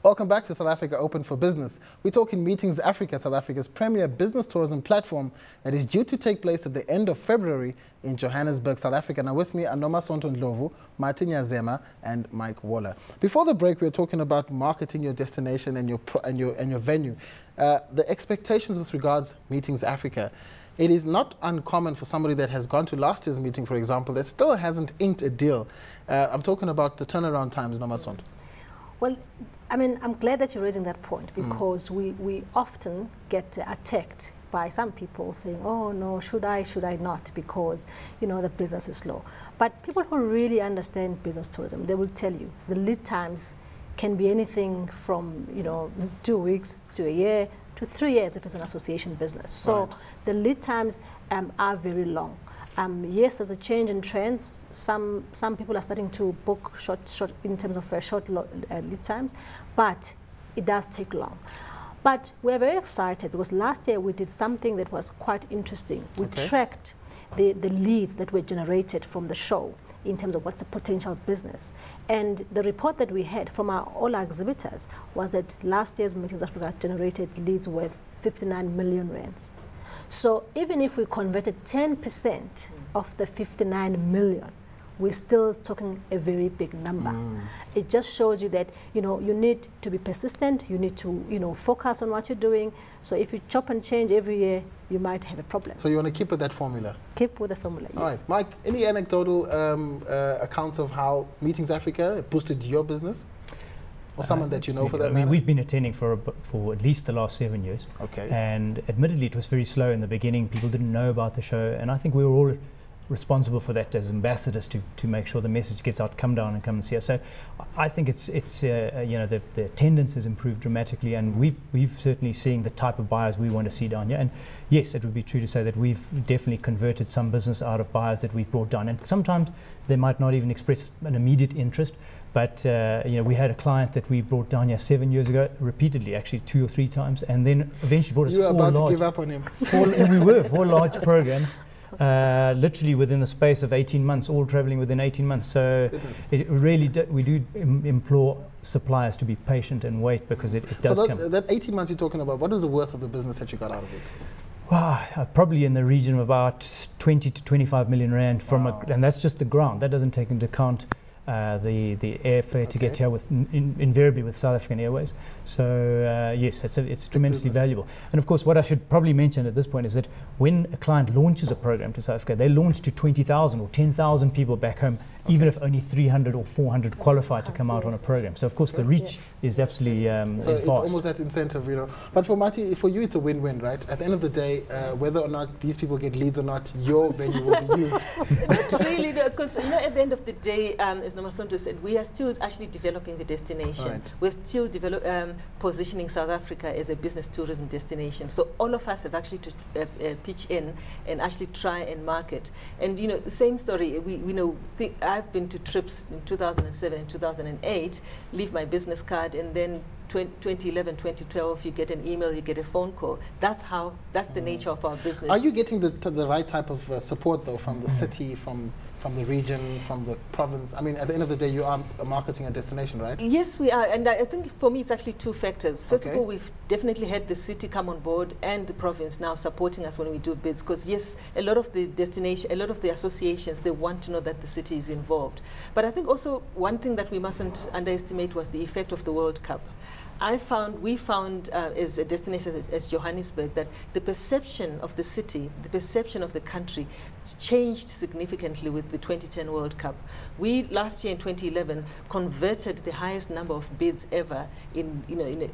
Welcome back to South Africa Open for Business. We're talking Meetings Africa, South Africa's premier business tourism platform that is due to take place at the end of February in Johannesburg, South Africa. Now with me are Nomasonto Ndlovu, Nyazema, and Mike Waller. Before the break, we were talking about marketing your destination and your venue. The expectations with regards Meetings Africa. It is not uncommon for somebody that has gone to last year's meeting, for example, that still hasn't inked a deal. I'm talking about the turnaround times, Nomasonto. Well, I mean, I'm glad that you're raising that point, because we often get attacked by some people saying, oh no, should I not, because, you know, the business is slow. But people who really understand business tourism, they will tell you the lead times can be anything from, you know, 2 weeks to a year to 3 years if it's an association business. So right. The lead times are very long. Yes, there's a change in trends. Some people are starting to book short in terms of short lead times, but it does take long. But we're very excited because last year we did something that was quite interesting. We tracked the leads that were generated from the show in terms of what's a potential business. And the report that we had from all our exhibitors was that last year's Meetings Africa generated leads worth 59 million rands. So even if we converted 10% of the 59 million, we're still talking a very big number. It just shows you that, you know, you need to be persistent, you need to, you know, focus on what you're doing. So if you chop and change every year, you might have a problem. So you want to keep with that formula? Keep with the formula, yes. All right. Mike, any anecdotal accounts of how Meetings Africa boosted your business? Or someone that you know for that matter? I mean, we've been attending for at least the last 7 years. Okay. And admittedly, it was very slow in the beginning. People didn't know about the show. And I think we were all responsible for that as ambassadors to make sure the message gets out, come down and come and see us. So I think it's you know, the attendance has improved dramatically, and we've certainly seen the type of buyers we want to see down here. And yes, it would be true to say that we've definitely converted some business out of buyers that we've brought down. And sometimes they might not even express an immediate interest. But you know, we had a client that we brought down here 7 years ago, repeatedly, actually 2 or 3 times, and then eventually brought us 4 large. You were about to give up on him. We were 4 large programs, literally within the space of 18 months, all traveling within 18 months. So it really we do implore suppliers to be patient and wait, because it does come. So that 18 months you're talking about, what is the worth of the business that you got out of it? Wow, probably in the region of about 20 to 25 million rand from and that's just the ground. That doesn't take into account the airfare to get here with invariably with South African Airways. So yes, it's tremendously valuable. And of course, what I should probably mention at this point is that when a client launches a program to South Africa, they launch to 20,000 or 10,000 people back home, even if only 300 or 400 qualify to come out on a program. So of course the reach is absolutely so it's almost that incentive, you know. But for Marty, for you, it's a win-win, right? At the end of the day, whether or not these people get leads or not, your venue will be used. Not really, because you know, at the end of the day, as Nomasonto said, we are still actually developing the destination. Right. We're still positioning South Africa as a business tourism destination. So all of us have actually to pitch in and actually try and market. And you know, the same story. We know. I've been to trips in 2007 and 2008. Leave my business card, and then 2011, 2012, you get an email, you get a phone call. That's the nature of our business. Are you getting the right type of support though from the city, from the region, from the province? I mean, at the end of the day, you are marketing a destination, right? Yes, we are. And I think for me, it's actually 2 factors. First of all, we've definitely had the city come on board and the province now supporting us when we do bids. Because yes, a lot of the associations, they want to know that the city is involved. But I think also one thing that we mustn't underestimate was the effect of the World Cup. We found as a destination as Johannesburg that the perception of the city, the perception of the country changed significantly with the 2010 World Cup. We last year in 2011 converted the highest number of bids ever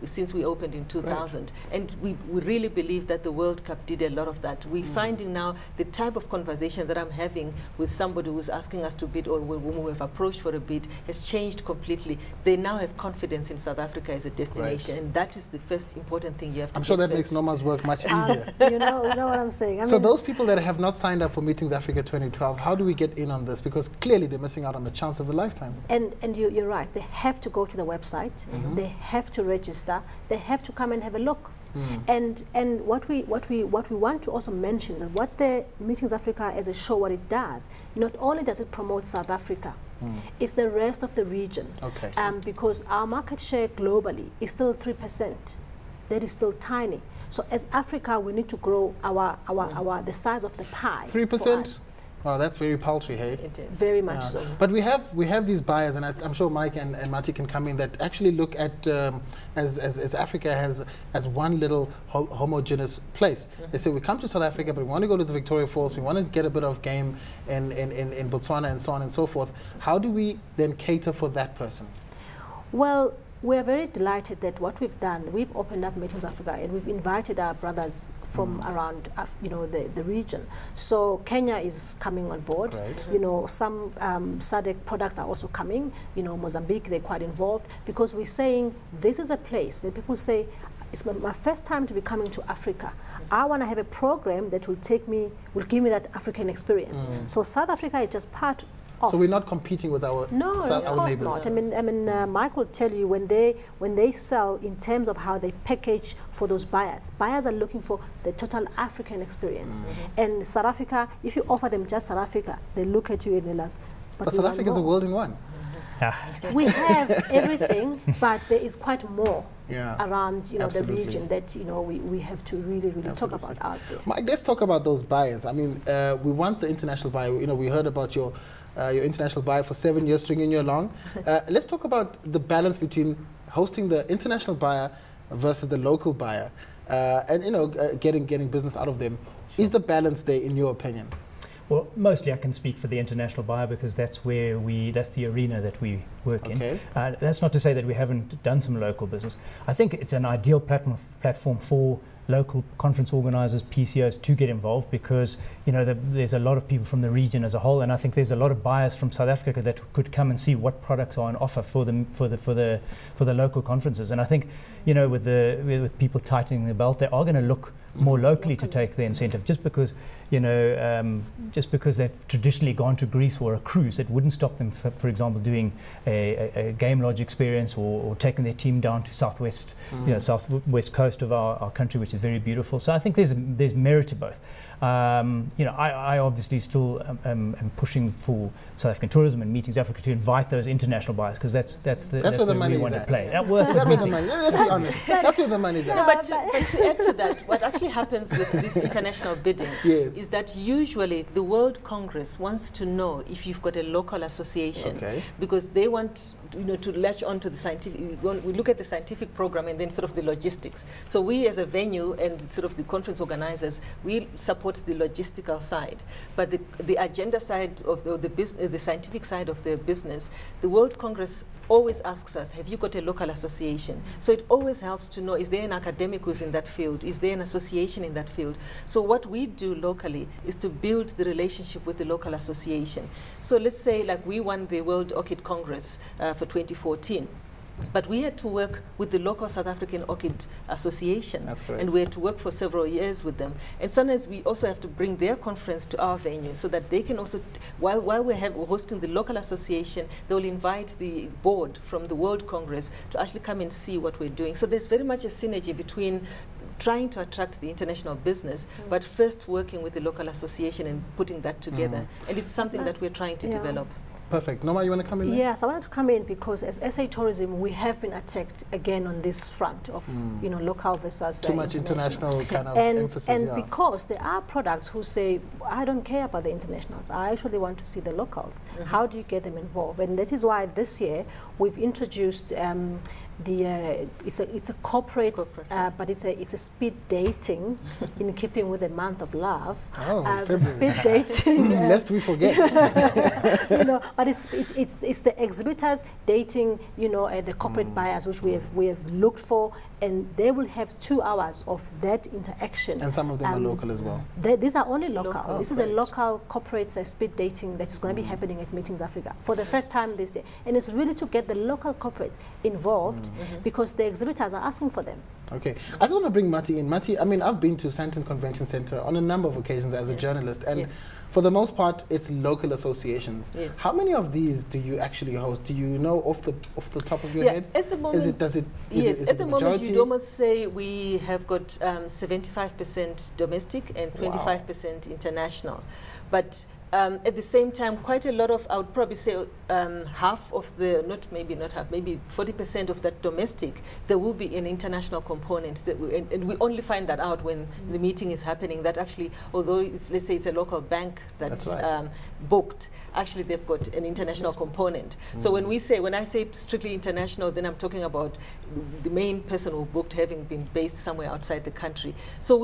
since we opened in 2000. Right. And we really believe that the World Cup did a lot of that. We're finding now the type of conversation that I'm having with somebody who's asking us to bid or whom we have approached for a bid has changed completely. They now have confidence in South Africa as a destination, and that is the first important thing you have to I'm sure that makes Noma's work much easier. You know what I'm saying. So those people that have not signed up for Meetings Africa 2012, how do we get in on this? Because clearly they're missing out on the chance of a lifetime. And you're right. They have to go to the website. They have to register. They have to come and have a look. And what we want to also mention is that what the Meetings Africa as a show, what it does, not only does it promote South Africa It's the rest of the region. Okay. Because our market share globally is still 3%. That is still tiny. So as Africa, we need to grow the size of the pie. 3%? Wow, that's very paltry, hey? It is. Very much so. But we have these buyers, and I'm sure Mike and Mati can come in, that actually look at as Africa as one little homogeneous place. They say we come to South Africa, but we want to go to the Victoria Falls, we want to get a bit of game in Botswana and so on and so forth. How do we then cater for that person? Well, we are very delighted that what we've done, we've opened up Meetings Africa and we've invited our brothers from around, the region. So Kenya is coming on board. Right. Some SADC products are also coming. Mozambique, they're quite involved because we're saying this is a place that people say, it's my first time to be coming to Africa. I want to have a program that will give me that African experience. So South Africa is just part. So we're not competing with our neighbors? No, of course not. I mean, Mike will tell you when they sell in terms of how they package for those buyers. Buyers are looking for the total African experience. And South Africa, if you offer them just South Africa, they look at you and they're like, but South Africa is a world in one. We have everything, but there is quite more around the region that we have to really talk about out there. Mike, let's talk about those buyers. I mean, we want the international buyer. We heard about your international buyer for 7 years, stringing you along. Let's talk about the balance between hosting the international buyer versus the local buyer, and getting business out of them. Is the balance there, in your opinion? Well, mostly I can speak for the international buyer because that's the arena that we work in. That's not to say that we haven't done some local business. I think it's an ideal platform for local conference organizers, PCOs to get involved because there's a lot of people from the region as a whole, and I think there's a lot of buyers from South Africa that could come and see what products are on offer for the local conferences. And I think with people tightening the belt, they are going to look more locally to take the incentive, just because they've traditionally gone to Greece or a cruise. It wouldn't stop them, for example, doing a game lodge experience or taking their team down to southwest coast of our country, which is very beautiful. So I think there's merit to both. I obviously still am pushing for South African tourism and Meetings Africa to invite those international buyers because that's where the money want to play. Let's be honest. That's where the money is at. But to add to that, what actually happens with this international bidding is that usually the World Congress wants to know if you've got a local association because they want to latch on to the scientific. We look at the scientific program and then sort of the logistics. So we as a venue and sort of the conference organizers, we support the logistical side, but the agenda side of the business, the scientific side of the business, the World Congress always asks us, have you got a local association? So it always helps to know, is there an academic who's in that field? Is there an association in that field? So what we do locally is to build the relationship with the local association. So let's say like we won the World Orchid Congress for 2014. But we had to work with the local South African Orchid Association. That's correct. And we had to work for several years with them. And sometimes we also have to bring their conference to our venue so that they can also, while we're hosting the local association, they'll invite the board from the World Congress to actually come and see what we're doing. So there's very much a synergy between trying to attract the international business, but first working with the local association and putting that together. And it's something that we're trying to develop. Perfect. Noma, you want to come in? Yes, I wanted to come in because as SA Tourism, we have been attacked again on this front of local versus too much international kind of emphasis. And because there are products who say, I don't care about the internationals, I actually want to see the locals. How do you get them involved? And that is why this year we've introduced it's a corporate, but it's a speed dating in keeping with the month of love. Speed dating. Lest we forget. But it's the exhibitors dating, the corporate buyers, which we have looked for, and they will have 2 hours of that interaction. And some of them are local as well. These are only local. This is a local corporate speed dating that is going to be happening at Meetings Africa for the first time this year, and it's really to get the local corporates involved because the exhibitors are asking for them. Okay, I just want to bring Mati in. Mati, I mean, I've been to Sandton Convention Centre on a number of occasions as a journalist, and for the most part, it's local associations. How many of these do you actually host? Do you know off the top of your head? At the moment, is it at the moment you'd almost say we have got 75% domestic and 25% international. But At the same time, quite a lot of, I would probably say half of the, maybe 40% of that domestic, there will be an international component. That and we only find that out when the meeting is happening, that actually, although let's say it's a local bank that's right. Booked, actually they've got an international component. So when I say strictly international, then I'm talking about the main person who booked having been based somewhere outside the country. So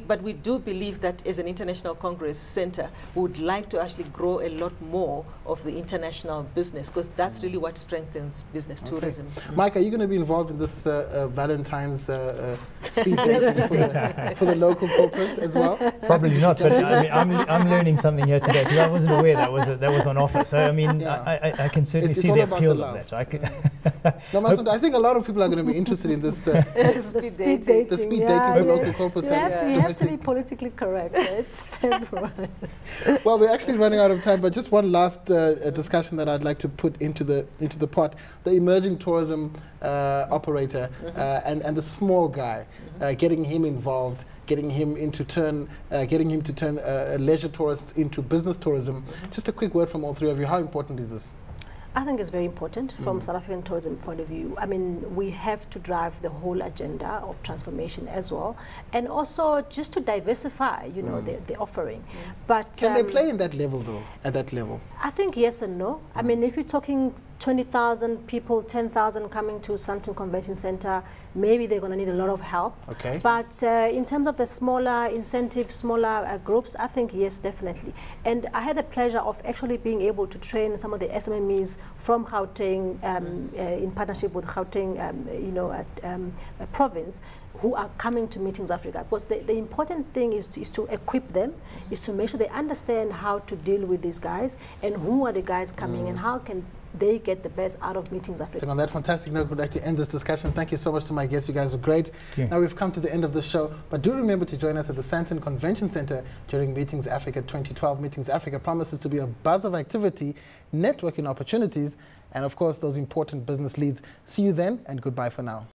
but we do believe that as an international congress center, we would like to actually grow a lot more of the international business, because that's really what strengthens business tourism. Mike, are you going to be involved in this Valentine's speed dating for the local corporates as well? Probably not, but I mean, I'm learning something here today, because I wasn't aware that was on offer. So I mean, I can certainly see the appeal of that. Nomasonto, I think a lot of people are going to be interested in this speed dating for local corporates. You have to be politically correct. It's February. Well, we're actually running out of time, but just one last discussion that I'd like to put into the pot: the emerging tourism operator and the small guy, getting him involved, getting him to turn leisure tourists into business tourism. Just a quick word from all three of you. How important is this? I think it's very important from South African tourism point of view. I mean, we have to drive the whole agenda of transformation as well, and also just to diversify, you know, the offering. But can they play in that level though? At that level, I think yes and no. I mean, if you're talking 20,000 people, 10,000 coming to Sandton Convention Centre, maybe they're going to need a lot of help. Okay. But in terms of the smaller incentives, smaller groups, I think yes, definitely. And I had the pleasure of actually being able to train some of the SMMEs from Gauteng in partnership with Gauteng, province, who are coming to Meetings Africa. Because the important thing is to equip them, is to make sure they understand how to deal with these guys and who are the guys coming and how can they get the best out of Meetings Africa. So on that fantastic note, we'd like to end this discussion. Thank you so much to my guests. You guys were great. Now we've come to the end of the show, but do remember to join us at the Sandton Convention Centre during Meetings Africa 2012. Meetings Africa promises to be a buzz of activity, networking opportunities, and of course those important business leads. See you then, and goodbye for now.